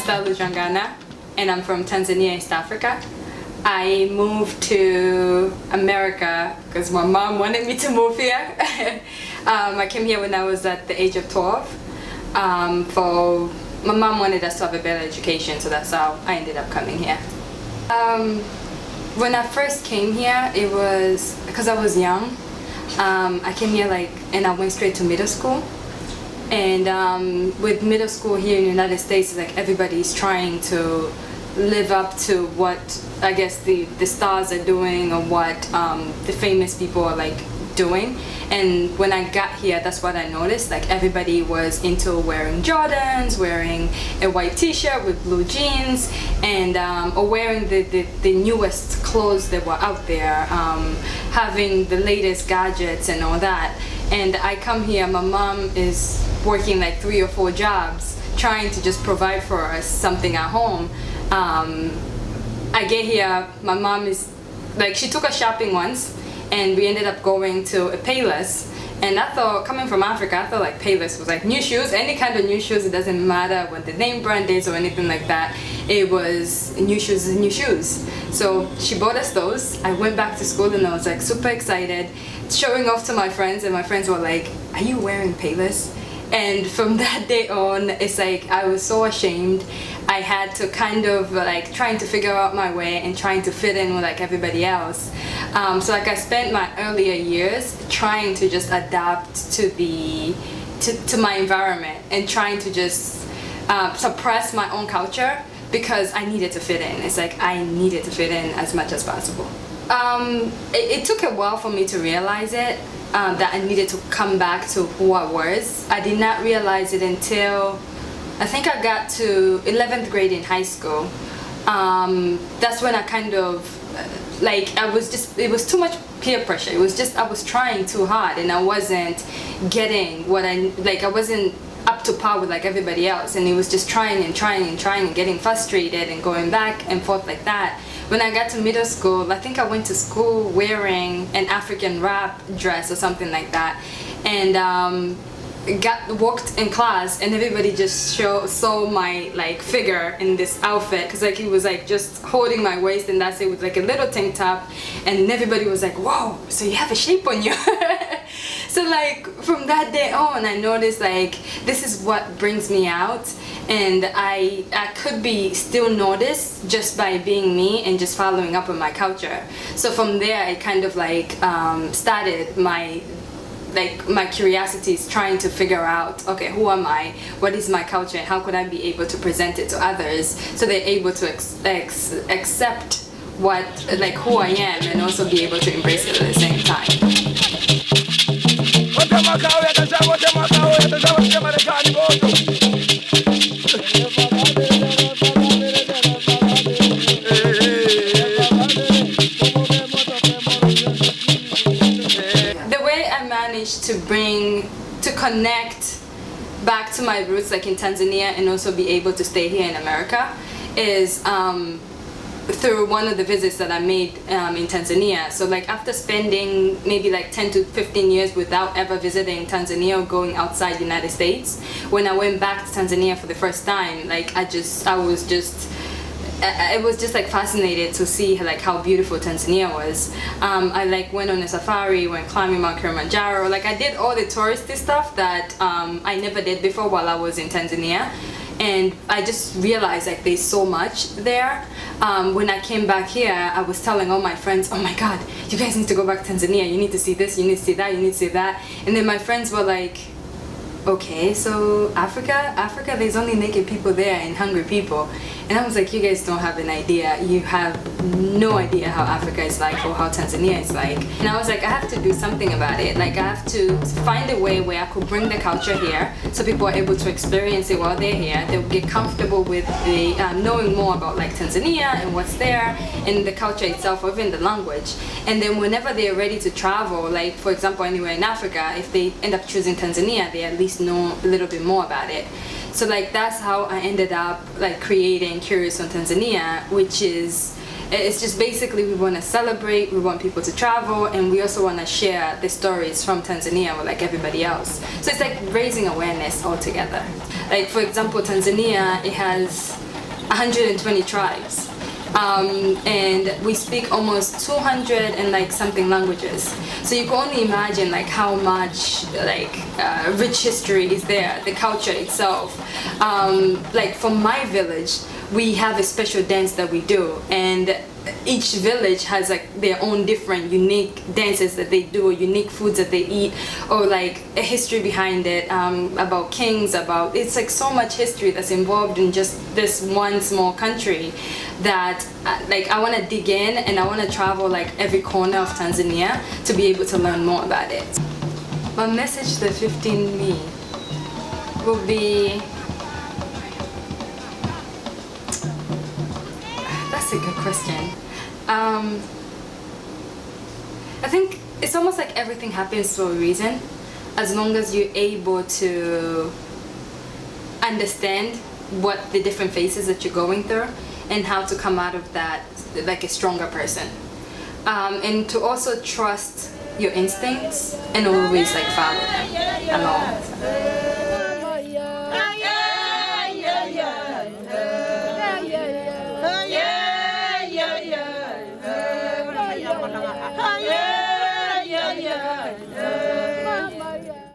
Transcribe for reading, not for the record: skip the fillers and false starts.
Justa and I'm from Tanzania, East Africa. I moved to America because my mom wanted me to move here. I came here when I was at the age of 12. My mom wanted us to have a better education, so that's how I ended up coming here. When I first came here, it was because I was young. I came here and I went straight to middle school. And with middle school here in the United States, everybody's trying to live up to what I guess the stars are doing or what the famous people are doing. And when I got here, that's what I noticed. Everybody was into wearing Jordans, wearing a white t-shirt with blue jeans, and or wearing the newest clothes that were out there, having the latest gadgets and all that. And I come here, my mom is working 3 or 4 jobs, trying to just provide for us something at home. I get here, my mom is she took us shopping once, and we ended up going to a Payless. And I thought, coming from Africa, I thought Payless was new shoes, any kind of new shoes. It doesn't matter what the name brand is or anything like that. It was new shoes is new shoes. So she bought us those. I went back to school and I was super excited, showing off to my friends, and my friends were like, "Are you wearing Payless?" And from that day on, it's I was so ashamed. I had to kind of trying to figure out my way and trying to fit in with everybody else. So I spent my earlier years trying to just adapt to my environment and trying to just suppress my own culture because I needed to fit in. It's I needed to fit in as much as possible. It took a while for me to realize it. That I needed to come back to who I was. I did not realize it until I think I got to 11th grade in high school. That's when I kind of it was too much peer pressure. It was just I was trying too hard and I wasn't getting what I wasn't up to par with everybody else, and it was just trying and getting frustrated and going back and forth like that. When I got to middle school, I think I went to school wearing an African wrap dress or something like that, and walked in class, and everybody just saw my figure in this outfit, because he was just holding my waist, and that's it, with a little tank top, and everybody was like, "Whoa, so you have a shape on you." So from that day on, I noticed this is what brings me out, and I could be still noticed just by being me and just following up on my culture. So from there, I kind of started my curiosity is trying to figure out, okay, who am I, what is my culture, and how could I be able to present it to others so they're able to accept what who I am, and also be able to embrace it at the same time. To connect back to my roots in Tanzania and also be able to stay here in America is through one of the visits that I made in Tanzania. So after spending maybe 10 to 15 years without ever visiting Tanzania or going outside the United States, when I went back to Tanzania for the first time, I was just fascinated to see how beautiful Tanzania was. I went on a safari, went climbing Mount Kilimanjaro. I did all the touristy stuff that I never did before while I was in Tanzania, and I just realized there's so much there. When I came back here, I was telling all my friends, "Oh my God, you guys need to go back to Tanzania. You need to see this, you need to see that, you need to see that." And then my friends were like, "Okay, so Africa, there's only naked people there and hungry people." And I was like, "You guys don't have an idea. You have no idea how Africa is or how Tanzania is like." And I was like, I have to do something about it. I have to find a way where I could bring the culture here so people are able to experience it while they're here. They'll get comfortable with the knowing more about Tanzania and what's there and the culture itself, or even the language. And then whenever they're ready to travel, for example, anywhere in Africa, if they end up choosing Tanzania, they at least know a little bit more about it. So that's how I ended up creating Curious on Tanzania, which is, it's just basically we want to celebrate, we want people to travel, and we also want to share the stories from Tanzania with everybody else. So it's raising awareness altogether. For example, Tanzania, it has 120 tribes. And we speak almost 200 and like something languages. So you can only imagine like how much like rich history is there, the culture itself. Like for my village, we have a special dance that we do, and each village has like their own different unique dances that they do, or unique foods that they eat, or like a history behind it, about kings, about, it's like so much history that's involved in just this one small country that like I want to dig in, and I want to travel like every corner of Tanzania to be able to learn more about it. My message to the 15 me will be, that's a good question. I think it's almost like everything happens for a reason, as long as you're able to understand what the different phases that you're going through and how to come out of that like a stronger person. And to also trust your instincts and always like follow them along.